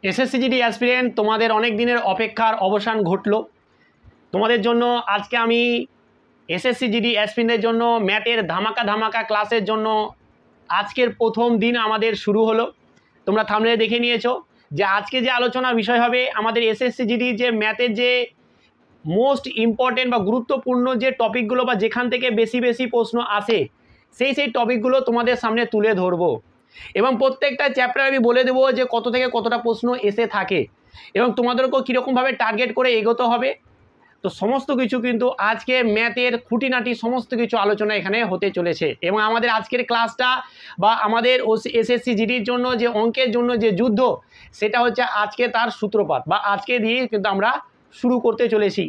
SSC GD aspirant, তোমাদের অনেক দিনের অপেক্ষার অবসান ঘটল। তোমাদের জন্য আজকে আমি এসএসসি জিডি অ্যাসপিরেন্টের জন্য ম্যাথের ধামাকা ক্লাসের জন্য আজকের প্রথম দিন আমাদের শুরু হলো। তোমরা থাম্বনেলে দেখে নিয়েছো যে আজকে যে আলোচনার বিষয় হবে আমাদের এসএসসি জিডি যে ম্যাথের যে মোস্ট ইম্পর্টেন্ট বা গুরুত্বপূর্ণ যে টপিকগুলো বা যেখান থেকে বেশি প্রশ্ন আসে সেই টপিকগুলো তোমাদের সামনে তুলে ধরবো এবং প্রত্যেকটা চ্যাপ্টার আমি বলে দেবো যে কত থেকে কতটা প্রশ্ন এসে থাকে এবং তোমাদেরকেও কীরকমভাবে টার্গেট করে এগোতে হবে। তো সমস্ত কিছু কিন্তু আজকে ম্যাথের খুঁটিনাটি সমস্ত কিছু আলোচনা এখানে হতে চলেছে এবং আমাদের আজকের ক্লাসটা বা আমাদের এসএসসি জিডির জন্য যে অঙ্কের জন্য যে যুদ্ধ সেটা হচ্ছে আজকে তার সূত্রপাত বা আজকে দিয়ে কিন্তু আমরা শুরু করতে চলেছি।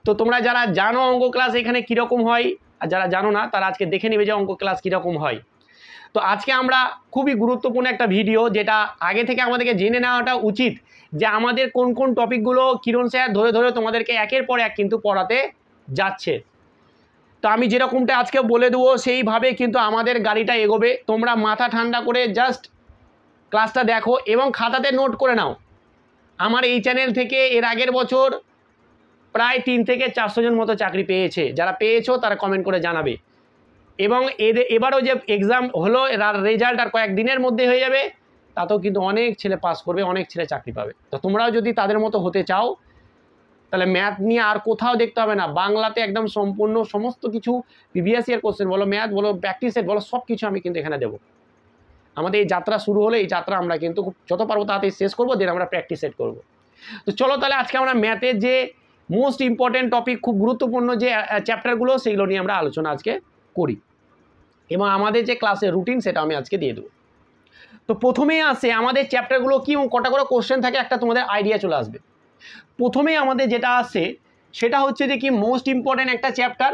তো তোমরা যারা জানো অঙ্ক ক্লাস এখানে কীরকম হয় আর যারা জানো না তারা আজকে দেখে নেবে যে অঙ্ক ক্লাস কীরকম হয়। তো আজকে আমরা খুবই গুরুত্বপূর্ণ একটা ভিডিও যেটা আগে থেকে আমাদেরকে জেনে নেওয়াটা উচিত যে আমাদের কোন কোন টপিকগুলো কিরণ স্যার ধরে তোমাদেরকে একের পর এক কিন্তু পড়াতে যাচ্ছে। তো আমি যেরকমটা আজকে বলে দেবো সেইভাবে কিন্তু আমাদের গাড়িটা এগোবে। তোমরা মাথা ঠান্ডা করে জাস্ট ক্লাসটা দেখো এবং খাতাতে নোট করে নাও। আমার এই চ্যানেল থেকে এর আগের বছর প্রায় 300 থেকে 400 জন মতো চাকরি পেয়েছে। যারা পেয়েছো তারা কমেন্ট করে জানাবে এবং এবারও যে এক্সাম হলো এর রেজাল্ট আর কয়েকদিনের মধ্যে হয়ে যাবে, তাতেও কিন্তু অনেক ছেলে পাস করবে, অনেক ছেলে চাকরি পাবে। তো তোমরাও যদি তাদের মতো হতে চাও তাহলে ম্যাথ নিয়ে আর কোথাও দেখতে হবে না, বাংলাতে একদম সম্পূর্ণ সমস্ত কিছু প্রিভিয়াস ইয়ার কোশ্চেন বলো, ম্যাথ বলো, প্র্যাকটিস সেট বলো, সব কিছু আমি কিন্তু এখানে দেবো। আমাদের এই যাত্রা শুরু হলে এই যাত্রা আমরা কিন্তু যত পারবো তাড়াতাড়ি শেষ করবো, দেন আমরা প্র্যাকটিস সেট করবো। তো চলো তাহলে আজকে আমরা ম্যাথের যে মোস্ট ইম্পর্টেন্ট টপিক, খুব গুরুত্বপূর্ণ যে চ্যাপ্টারগুলো সেগুলো নিয়ে আমরা আলোচনা আজকে করি এবং আমাদের যে ক্লাসের রুটিন সেটা আমি আজকে দিয়ে দেবো। তো প্রথমেই আসে আমাদের চ্যাপ্টারগুলো কি এবং কটা করে কোশ্চেন থাকে একটা তোমাদের আইডিয়া চলে আসবে। প্রথমেই আমাদের যেটা আসে সেটা হচ্ছে যে কি মোস্ট ইম্পর্টেন্ট একটা চ্যাপ্টার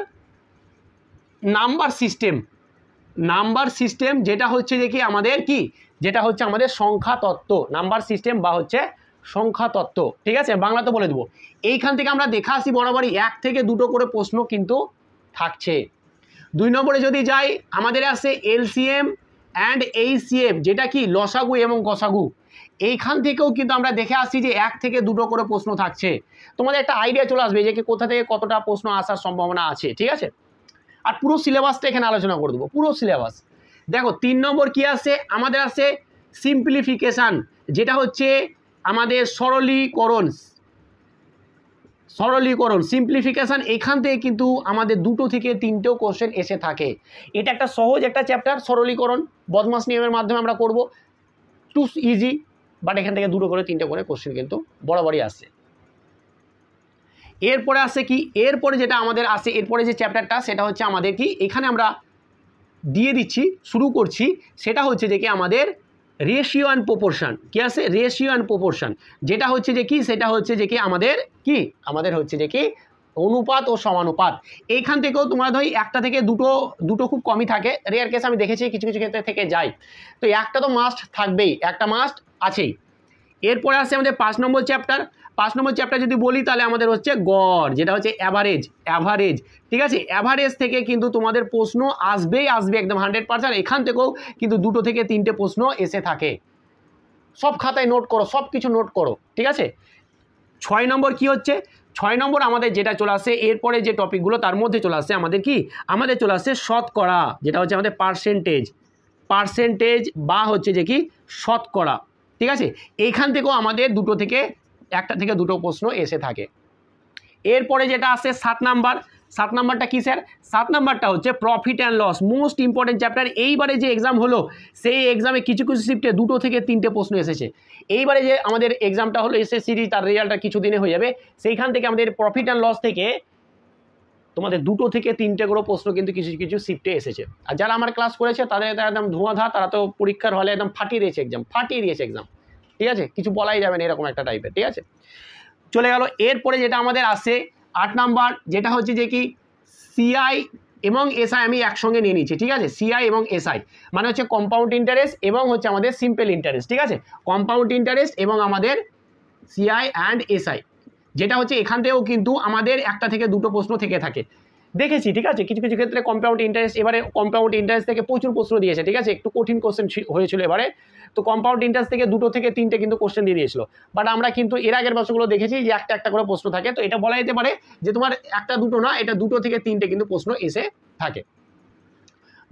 নাম্বার সিস্টেম যেটা হচ্ছে যে কি আমাদের যেটা হচ্ছে আমাদের সংখ্যা তত্ত্ব, নাম্বার সিস্টেম বা হচ্ছে সংখ্যা তত্ত্ব। ঠিক আছে, বাংলাতে বলে দেবো। এইখান থেকে আমরা দেখা আসি বরাবরই 1 থেকে 2টো করে প্রশ্ন কিন্তু থাকছে। 2 নম্বরে যদি যাই আমাদের আসে এলসিএম অ্যান্ড এইচসিএফ যেটা কি লসাগু এবং গসাগু। এইখান থেকেও কিন্তু আমরা দেখে আসছি যে 1 থেকে 2টো করে প্রশ্ন থাকছে। তোমাদের একটা আইডিয়া চলে আসবে যে কি কোথা থেকে কতটা প্রশ্ন আসার সম্ভাবনা আছে। ঠিক আছে, আর পুরো সিলেবাসটা এখানে আলোচনা করে দেবো, পুরো সিলেবাস। দেখো 3 নম্বর কি আসে আমাদের আসে সিম্পলিফিকেশান যেটা হচ্ছে আমাদের সরলীকরণ সিম্পলিফিকেশান। এখান থেকে কিন্তু আমাদের 2টো থেকে 3টেও কোশ্চেন এসে থাকে। এটা একটা সহজ একটা চ্যাপ্টার, সরলীকরণ বদমাস নিয়মের মাধ্যমে আমরা করব, টু ইজি, বাট এখান থেকে 2টো করে 3টে করে কোশ্চেন কিন্তু বরাবরই আসে। এরপরে আসে কি, এরপরে যেটা আমাদের আসে এরপরে যে চ্যাপ্টারটা সেটা হচ্ছে আমাদের কি এখানে আমরা দিয়ে দিচ্ছি, শুরু করছি, সেটা হচ্ছে যে কি আমাদের রেশিও অ্যান্ড প্রপোর্শন। কি আছে? রেশিও অ্যান্ড প্রপোর্শন যেটা হচ্ছে যে কি সেটা হচ্ছে যে কি আমাদের হচ্ছে যে কি অনুপাত ও সমানুপাত। এইখান থেকেও তোমরা ধরি 1টা থেকে 2টো খুব কমই থাকে, রেয়ার কেস আমি দেখেছি কিছু ক্ষেত্রে থেকে যায়। তো একটা তো মাস্ট থাকবেই, একটা মাস্ট আছেই। এরপরে আসছে আমাদের 5 নম্বর চ্যাপ্টার। 5 নম্বর চ্যাপ্টার যদি বলি তাহলে আমাদের হচ্ছে গড় যেটা হচ্ছে অ্যাভারেজ। ঠিক আছে, অ্যাভারেজ থেকে কিন্তু তোমাদের প্রশ্ন আসবে একদম 100%। এখান থেকেও কিন্তু 2টো থেকে 3টে প্রশ্ন এসে থাকে। সব খাতায় নোট করো, সব কিছু নোট করো। ঠিক আছে, 6 নম্বর কি হচ্ছে, 6 নম্বর আমাদের যেটা চলে আসে এরপরে যে টপিকগুলো তার মধ্যে চলে আসছে আমাদের চলে আসছে শতকরা যেটা হচ্ছে আমাদের পার্সেন্টেজ বা হচ্ছে যে কি শতকরা। ঠিক আছে, এইখান থেকেও আমাদের 1টা থেকে 2টো প্রশ্ন এসে থাকে। এরপরে যেটা আসে 7 নাম্বারটা কি স্যার? 7 নাম্বারটা হচ্ছে profit and loss, most important chapter. এইবারে যে এক্সাম হলো সেই এক্সামে কিছু শিফটে 2টো থেকে 3টে প্রশ্ন এসেছে। এইবারে যে আমাদের এক্সামটা হলো এসএসসি তার রেজাল্টটা কিছুদিনে হয়ে যাবে, সেইখান থেকে আমাদের প্রফিট অ্যান্ড লস থেকে তোমাদের 2টো থেকে 3টে করে প্রশ্ন কিন্তু কিছু শিফটে এসেছে। আর যারা আমার ক্লাস করেছে তাদের একদম ধোঁয়াধার, তারা তো পরীক্ষার হলে একদম ফাটিয়ে দিয়েছে এক্সাম। ঠিক আছে, কিছু বলাই যাবে না এরকম একটা টাইপের। ঠিক আছে, চলে গেল। এরপরে যেটা আমাদের আসে 8 নাম্বার যেটা হচ্ছে যে কি সিআই এবং এসআই আমি একসঙ্গে নিয়ে নিচ্ছি। ঠিক আছে, সিআই এবং এসআই মানে হচ্ছে কম্পাউন্ড ইন্টারেস্ট এবং হচ্ছে আমাদের সিম্পল ইন্টারেস্ট। ঠিক আছে, কম্পাউন্ড ইন্টারেস্ট এবং আমাদের সিআই অ্যান্ড এসআই যেটা হচ্ছে এখান থেকেও কিন্তু আমাদের 1টা থেকে 2টো প্রশ্ন থেকে থাকে। দেখেছি, ঠিক আছে, কিছু কিছু ক্ষেত্রে কম্পাউন্ড ইন্টারেস্ট, এবারে কম্পাউন্ড ইন্টারেস্ট থেকে প্রচুর প্রশ্ন দিয়েছে, ঠিক আছে, একটু কঠিন কোশ্চেন হয়েছিল এবারে। তো কম্পাউন্ড ইন্টারেস্ট থেকে 2 থেকে 3টে কিন্তু কোশ্চেন দিয়ে দিয়েছিল, বাট আমরা কিন্তু এর আগের বছরগুলো দেখেছি যে একটা একটা করে প্রশ্ন থাকে। তো এটা বলা যেতে পারে যে তোমার একটা দুটো না, এটা 2 থেকে 3টে কিন্তু প্রশ্ন এসে থাকে।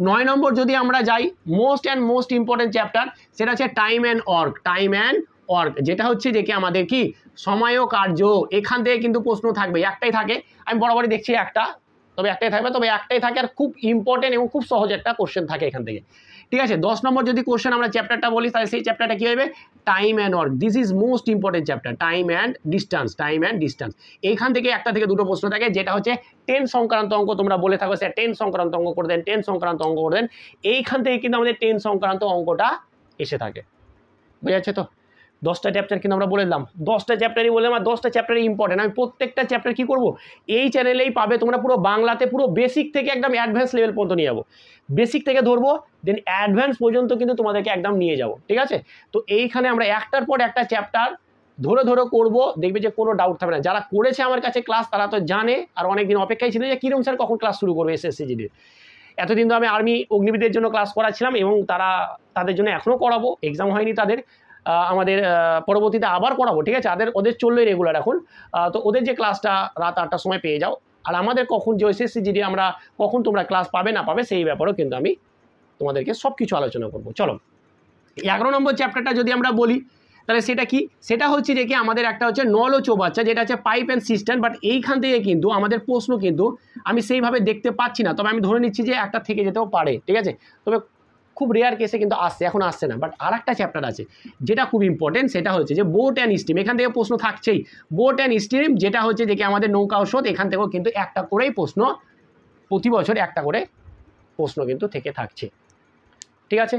9 নম্বর যদি আমরা যাই, মোস্ট ইম্পর্টেন্ট চ্যাপ্টার, সেটা হচ্ছে টাইম অ্যান্ড ওয়ার্ক, যেটা হচ্ছে যে কি আমাদের কি সময় ও কার্য। এখান থেকে কিন্তু প্রশ্ন থাকবে, একটাই থাকে, আমি বরাবরই দেখছি একটাই থাকবে, তবে একটাই থাকে আর খুব ইম্পর্টেন্ট এবং খুব সহজ একটা কোশ্চেন থাকে এখান থেকে, ঠিক আছে। 10 নম্বর যদি কোশ্চেন আমরা চ্যাপ্টারটা বলি, তাহলে সেই চ্যাপ্টারটা কি হবে, time and work. This is most important chapter, time and distance. এইখান থেকে একটা থেকে দুটো প্রশ্ন থাকে, যেটা হচ্ছে 10 সংক্রান্ত অঙ্ক। তোমরা বলে থাকো স্যার 10 সংক্রান্ত অঙ্ক করে দেন, 10 সংক্রান্ত অঙ্ক করে দেন। এইখান থেকে কিন্তু আমাদের 10 সংক্রান্ত অঙ্কটা এসে থাকে, বুঝা যাচ্ছে তো। 10টা চ্যাপ্টার কিন্তু আমরা বলে দিলাম, 10টা চ্যাপ্টারই বললাম, আর 10টা চ্যাপ্টারই ইম্পর্টেন্ট। আমি প্রত্যেকটা চ্যাপ্টার কি করব, এই চ্যানেলেই পাবে তোমরা, পুরো বাংলাতে পুরো বেসিক থেকে একদম অ্যাডভান্স লেভেল পর্যন্ত নিয়ে যাবো। বেসিক থেকে ধরবো, দেন অ্যাডভান্স পর্যন্ত কিন্তু তোমাদেরকে একদম নিয়ে যাবো, ঠিক আছে। তো এইখানে আমরা একটার পর একটা চ্যাপ্টার ধরে করব, দেখবে যে কোনো ডাউট থাকবে না। যারা করেছে আমার কাছে ক্লাস তারা তো জানে, আর অনেকদিন অপেক্ষায় ছিল যে কিরম স্যার কখন ক্লাস শুরু করবে SSC জিডির। এতদিন তো আমি আর্মি অগ্নিবীরদের জন্য ক্লাস করাচ্ছিলাম, এবং তাদের জন্য এখনও করাবো, এক্সাম হয়নি তাদের, আমাদের পরবর্তীতে আবার করাবো, ঠিক আছে। ওদের চললে রেগুলার এখন। তো ওদের যে ক্লাসটা রাত 8টার সময় পেয়ে যাও, আর আমাদের কখন যে SSC জিডি আমরা কখন তোমরা ক্লাস পাবে না পাবে সেই ব্যাপারেও কিন্তু আমি তোমাদেরকে সব কিছু আলোচনা করবো। চলো 11 নম্বর চ্যাপ্টারটা যদি আমরা বলি, তাহলে সেটা কি, সেটা হচ্ছে যে কি আমাদের একটা হচ্ছে নল ও চৌবাচ্চা, যেটা হচ্ছে পাইপ অ্যান্ড সিস্টেম। বাট এইখান থেকে কিন্তু আমাদের প্রশ্ন কিন্তু আমি সেইভাবে দেখতে পাচ্ছি না, তবে আমি ধরে নিচ্ছি যে একটা থেকে যেতেও পারে, ঠিক আছে। তবে খুব রেয়ার কেসে কিন্তু এখন আসছে না। বাট আর একটা চ্যাপ্টার আছে যেটা খুব ইম্পর্টেন্ট, সেটা হচ্ছে যে বোট অ্যান্ড স্টিম। এখান থেকে প্রশ্ন থাকছেই, বোট অ্যান্ড স্টিম, যেটা হচ্ছে যে কি আমাদের নৌকা ও স্রোত। এখান থেকেও কিন্তু একটা করেই প্রশ্ন, প্রতি বছর একটা করে প্রশ্ন কিন্তু থেকে থাকছে, ঠিক আছে।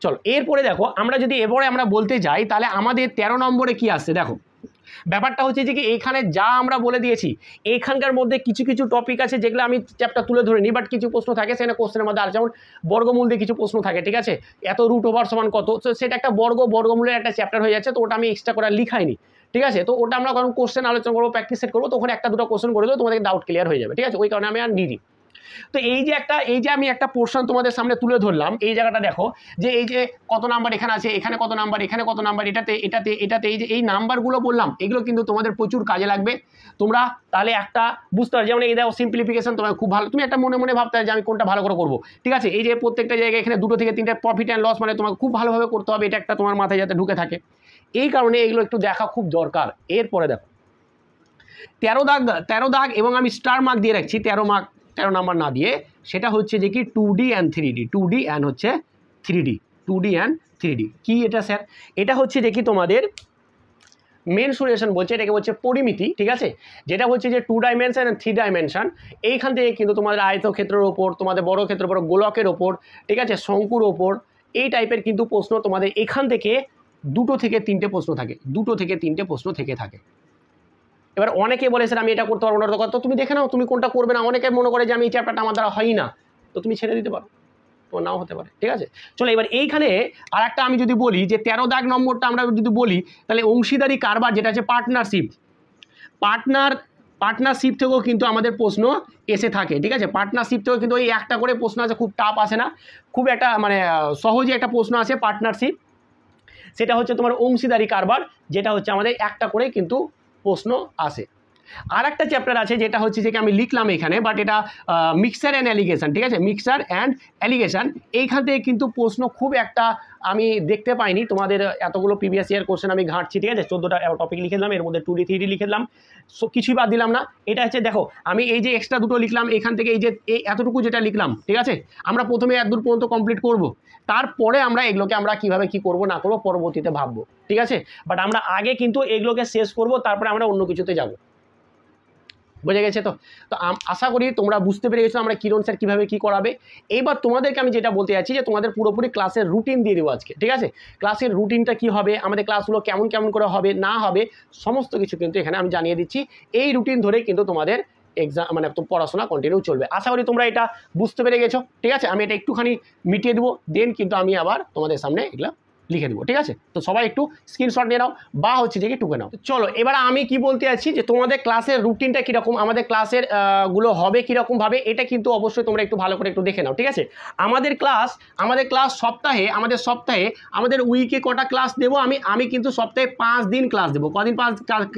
চলো এরপরে দেখো, আমরা যদি এবারে আমরা বলতে যাই, তাহলে আমাদের 13 নম্বরে কি আসছে দেখো। ব্যাপারটা হচ্ছে যে কি এইখানে যা আমরা বলে দিয়েছি, এইখানকার মধ্যে কিছু কিছু টপিক আছে যেগুলো আমি চ্যাপ্টার তুলে ধরে নিই, বাট কিছু প্রশ্ন থাকে সেখানে কোশ্চেনের মধ্যে। আর যেমন বর্গমূল দিয়ে কিছু প্রশ্ন থাকে, ঠিক আছে, এত রুট ওভার সমান কত, তো সেটা একটা বর্গমূলের একটা চ্যাপ্টার হয়ে যাচ্ছে, তো ওটা আমি এক্সট্রা করে লিখাইনি, ঠিক আছে। তো ওটা আমরা যখন কোশ্চেন আলোচনা করবো, প্র্যাকটিস সেট করবো, তখন একটা দুটো কোশ্চেন করে দেবো, তোমাদের ডাউট ক্লিয়ার হয়ে যাবে, ঠিক আছে। ওই কারণে আমি আর নিই। তো এই যে আমি একটা পোর্শন তোমাদের সামনে তুলে ধরলাম, এই জায়গাটা দেখো যে এই যে কত নাম্বার এখানে আছে, এখানে কত নাম্বার, এখানে কত নাম্বার, এটাতে এই যে এই নাম্বারগুলো বললাম, এগুলো কিন্তু তোমাদের প্রচুর কাজে লাগবে। তোমরা তাহলে একটা বুঝতে পারো, যেমন এই দেখো সিম্পলিফিকেশন, তোমার খুব ভালো, তুমি একটা মনে ভাবতে হবে যে আমি কোনটা ভালো করে করবো, ঠিক আছে। এই যে প্রত্যেকটা জায়গায় এখানে 2 থেকে 3টে প্রফিট অ্যান্ড লস, মানে তোমাকে খুব ভালোভাবে করতে হবে, এটা একটা তোমার মাথায় যাতে ঢুকে থাকে, এই কারণে এগুলো একটু দেখা খুব দরকার। এরপরে দেখো 13 দাগ, এবং আমি স্টার মার্ক দিয়ে রাখছি 13 নাম্বার না দিয়ে, সেটা হচ্ছে যে কি 2D and 3D, 2D and হচ্ছে 3D কি এটা স্যার, এটা হচ্ছে যে কি তোমাদের মেনসুরেশন বলছে, এটাকে বলছে পরিমিতি, ঠিক আছে। যেটা হচ্ছে যে 2 ডাইমেনশন অ্যান্ড 3 ডাইমেনশন। এইখান থেকে কিন্তু তোমাদের আয়তক্ষেত্রের ওপর, তোমাদের বড় ক্ষেত্রের ওপর, গোলকের ওপর, ঠিক আছে, শঙ্কুর ওপর, এই টাইপের কিন্তু প্রশ্ন তোমাদের এখান থেকে 2 থেকে 3টে প্রশ্ন থাকে, 2 থেকে 3টে প্রশ্ন থেকে থাকে। এবার অনেকে বলে স্যার আমি এটা করতে পারবো না, তো তুমি দেখে নাও তুমি কোনটা করবে না। অনেকে মনে করে যে আমি এই চ্যাপ্টারটা আমার দ্বারা হয় না, তো তুমি ছেড়ে দিতে পারো, তো নাও হতে পারে, ঠিক আছে। চলো এবার এইখানে আর একটা আমি যদি বলি যে 13 দাগ নম্বরটা আমরা যদি বলি, তাহলে অংশীদারি কারবার, যেটা আছে পার্টনারশিপ থেকেও কিন্তু আমাদের প্রশ্ন এসে থাকে, ঠিক আছে। পার্টনারশিপ থেকেও কিন্তু ওই একটা করে প্রশ্ন আছে, খুব টাফ আসে না, খুব একটা মানে সহজে একটা প্রশ্ন আছে পার্টনারশিপ। সেটা হচ্ছে তোমার অংশীদারি কারবার, যেটা হচ্ছে আমাদের একটা করে কিন্তু প্রশ্ন আসে। আর একটা চ্যাপ্টার আছে যেটা হচ্ছে যে আমি লিখলাম এখানে, বাট এটা মিক্সার অ্যান্ড অ্যালিগেশন, ঠিক আছে, মিক্সার অ্যান্ড অ্যালিগেশন। এইখান থেকে কিন্তু প্রশ্ন খুব একটা আমি দেখতে পাইনি, তোমাদের এতগুলো প্রিভিয়াস ইয়ার কোশ্চেন আমি ঘাঁটছি, ঠিক আছে। 14টা টপিক লিখে দিলাম, এর মধ্যে 2D 3D লিখে দিলাম, কিছুই বাদ দিলাম না। এটা হচ্ছে দেখো আমি এই যে এক্সট্রা দুটো লিখলাম, এখান থেকে এই যে এতটুকু যেটা লিখলাম, ঠিক আছে, আমরা প্রথমে 1-2 পর্যন্ত কমপ্লিট করব, তারপরে আমরা এগুলোকে আমরা কিভাবে কি করব না করবো পরবর্তীতে ভাববো, ঠিক আছে। বাট আমরা আগে কিন্তু এগুলোকে শেষ করব, তারপরে আমরা অন্য কিছুতে যাব, বুঝে গেছে তো। তো আশা করি তোমরা বুঝতে পেরে গেছো আমরা কিরণ স্যার কীভাবে কী করাবে। এইবার তোমাদেরকে আমি যেটা বলতে চাচ্ছি যে তোমাদের পুরোপুরি ক্লাসের রুটিন দিয়ে দেবো আজকে, ঠিক আছে। ক্লাসের রুটিনটা কি হবে, আমাদের ক্লাসগুলো কেমন করে হবে না হবে, সমস্ত কিছু কিন্তু এখানে আমি জানিয়ে দিচ্ছি। এই রুটিন ধরে কিন্তু তোমাদের এক্সাম মানে পড়াশোনা কন্টিনিউ চলবে। আশা করি তোমরা এটা বুঝতে পেরে গেছো, ঠিক আছে। আমি এটা একটুখানি মিটিয়ে দেবো, দেন কিন্তু আমি আবার তোমাদের সামনে এগুলো লিখে দেবো, ঠিক আছে? তো সবাই একটু স্ক্রিনশট নিয়ে নাও বা হচ্ছে যে কি টুকে নাও। চলো এবার আমি কি বলতে আছি যে তোমাদের ক্লাসের রুটিনটা কীরকম, আমাদের ক্লাসের গুলো হবে কীরকমভাবে, এটা কিন্তু অবশ্যই তোমরা একটু ভালো করে একটু দেখে নাও, ঠিক আছে? আমাদের ক্লাস সপ্তাহে আমাদের উইকে কটা ক্লাস দেবো, আমি কিন্তু সপ্তাহে 5 দিন ক্লাস দেবো। কদিন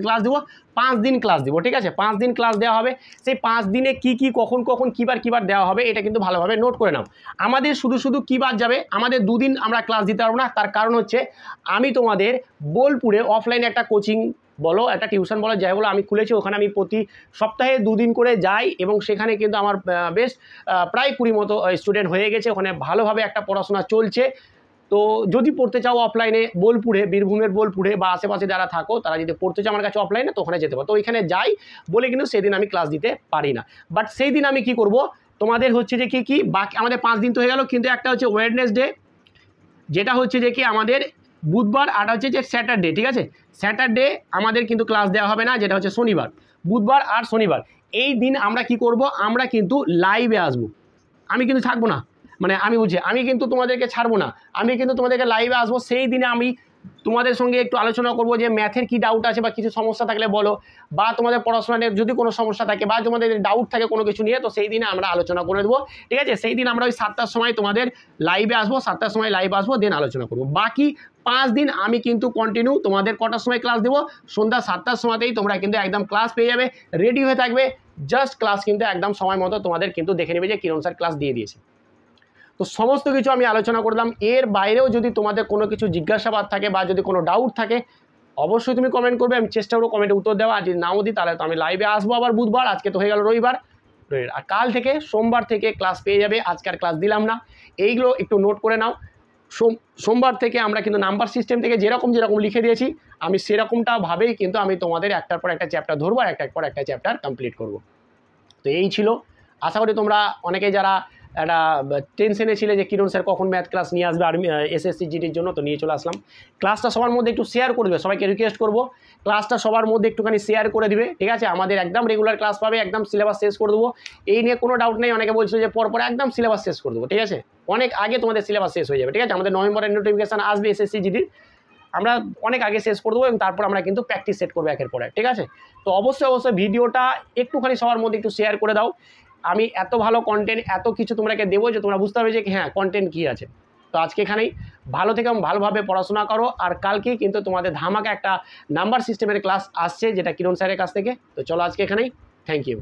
ক্লাস দেবো? 5 দিন ক্লাস দেবো, ঠিক আছে? 5 দিন ক্লাস দেওয়া হবে। সেই 5 দিনে কি কখন কিবার দেওয়া হবে এটা কিন্তু ভালোভাবে নোট করে নাও। আমাদের শুধু কী বার যাবে, আমাদের 2 দিন আমরা ক্লাস দিতে পারবো না। তার কারণ হচ্ছে আমি তোমাদের বোলপুরে অফলাইনে একটা কোচিং বলো, একটা টিউশন বলো, যাই বলো, আমি খুলেছি। ওখানে আমি প্রতি সপ্তাহে 2 দিন করে যাই এবং সেখানে কিন্তু আমার বেশ প্রায় 20 মতো স্টুডেন্ট হয়ে গেছে। ওখানে ভালোভাবে একটা পড়াশোনা চলছে। তো যদি পড়তে চাও অফলাইনে বোলপুরে, বীরভূমের বোলপুরে বা আশেপাশে যারা থাকো, তারা যদি পড়তে চাও আমার কাছে অফলাইনে, তো ওখানে যেতে পারো। তো ওইখানে যাই বলে কিন্তু সেদিন আমি ক্লাস দিতে পারি না। বাট সেই দিন আমি কি করব, তোমাদের হচ্ছে যে কি বাকি আমাদের 5 দিন তো হয়ে গেল, কিন্তু একটা হচ্ছে ওয়েডনেসডে, যেটা হচ্ছে যে কি আমাদের বুধবার, আর হচ্ছে যে স্যাটারডে, ঠিক আছে? স্যাটারডে আমাদের কিন্তু ক্লাস দেওয়া হবে না, যেটা হচ্ছে শনিবার। বুধবার আর শনিবার এই দিন আমরা কি করব, আমরা কিন্তু লাইভে আসব। আমি কিন্তু থাকবো না, মানে আমি কিন্তু তোমাদেরকে ছাড়বো না, আমি কিন্তু তোমাদেরকে লাইভে আসবো। সেই দিনে আমি তোমাদের সঙ্গে একটু আলোচনা করব যে ম্যাথের কি ডাউট আছে বা কিছু সমস্যা থাকলে বলো, বা তোমাদের পড়াশোনা নিয়ে যদি কোনো সমস্যা থাকে বা তোমাদের ডাউট থাকে কোনো কিছু নিয়ে, তো সেই দিনে আমরা আলোচনা করে দেবো, ঠিক আছে? সেই দিন আমরা ওই 7টার সময় তোমাদের লাইভে আসবো, 7টার সময় লাইভ আসবো, দেন আলোচনা করবো। বাকি 5 দিন আমি কিন্তু কন্টিনিউ তোমাদের কটার সময় ক্লাস দেবো, সন্ধ্যা 7টার সময়তেই তোমরা কিন্তু একদম ক্লাস পেয়ে যাবে, রেডি হয়ে থাকবে। জাস্ট ক্লাস কিন্তু একদম সময় মতো তোমাদের কিন্তু দেখে নেবে যে কিরণ স্যার ক্লাস দিয়ে দিয়েছে। তো সমস্ত কিছু আমি আলোচনা করলাম। এর বাইরেও যদি তোমাদের কোনো কিছু জিজ্ঞাসাবাদ থাকে বা যদি কোনো ডাউট থাকে, অবশ্যই তুমি কমেন্ট করবে, আমি চেষ্টা করবো কমেন্টে উত্তর দেওয়া। আর যদি নাও দিই তাহলে তো আমি লাইভে আসবো আবার বুধবার, আজকে তো হয়ে গেল রবিবার। আর কাল থেকে সোমবার থেকে ক্লাস পেয়ে যাবে। আজকে আর ক্লাস দিলাম না, এইগুলো একটু নোট করে নাও। সোমবার থেকে আমরা কিন্তু নাম্বার সিস্টেম থেকে যেরকম লিখে দিয়েছি, আমি সেরকমটা ভাবেই কিন্তু আমি তোমাদের একটার পর একটা চ্যাপ্টার ধরবো আর একটার পর একটা চ্যাপ্টার কমপ্লিট করব। তো এই ছিল, আশা করি তোমরা অনেকেই যারা একটা টেনশনে ছিলে যে কিরণ স্যার কখন ম্যাথ ক্লাস নিয়ে আসবে আর্মি এসএসসি জিডির জন্য, তো নিয়ে চলে আসলাম। ক্লাসটা সবার মধ্যে একটু শেয়ার করে দেবে, সবাইকে রিকোয়েস্ট করবো ক্লাসটা সবার মধ্যে একটুখানি শেয়ার করে দিবে, ঠিক আছে? আমাদের একদম রেগুলার ক্লাস পাবে, একদম সিলেবাস শেষ করে দেবো, এই নিয়ে কোনো ডাউট নেই। অনেকে বলছিল যে পরপর একদম সিলেবাস শেষ করে দেবো, ঠিক আছে? অনেক আগে তোমাদের সিলেবাস শেষ হয়ে যাবে, ঠিক আছে? আমাদের নভেম্বরের নোটিফিকেশান আসবে এসএসসি জিডির, আমরা অনেক আগে শেষ করে দেবো এবং তারপর আমরা কিন্তু প্র্যাকটিস সেট করবো একের পর এক, ঠিক আছে? তো অবশ্যই ভিডিওটা একটুখানি সবার মধ্যে একটু শেয়ার করে দাও। আমি এত ভালো কন্টেন্ট এত কিছু তোমাকে দেবো যে তোমরা বুঝতে পারবে যে হ্যাঁ কন্টেন্ট কী আছে। তো আজকে এখানেই, ভালো থেকে ভালোভাবে পড়াশোনা করো। আর কালকেই কিন্তু তোমাদের ধামাকা একটা নাম্বার সিস্টেমের ক্লাস আসছে, যেটা কিরণ স্যারের কাছ থেকে। তো চলো আজকে এখানেই, থ্যাংক ইউ।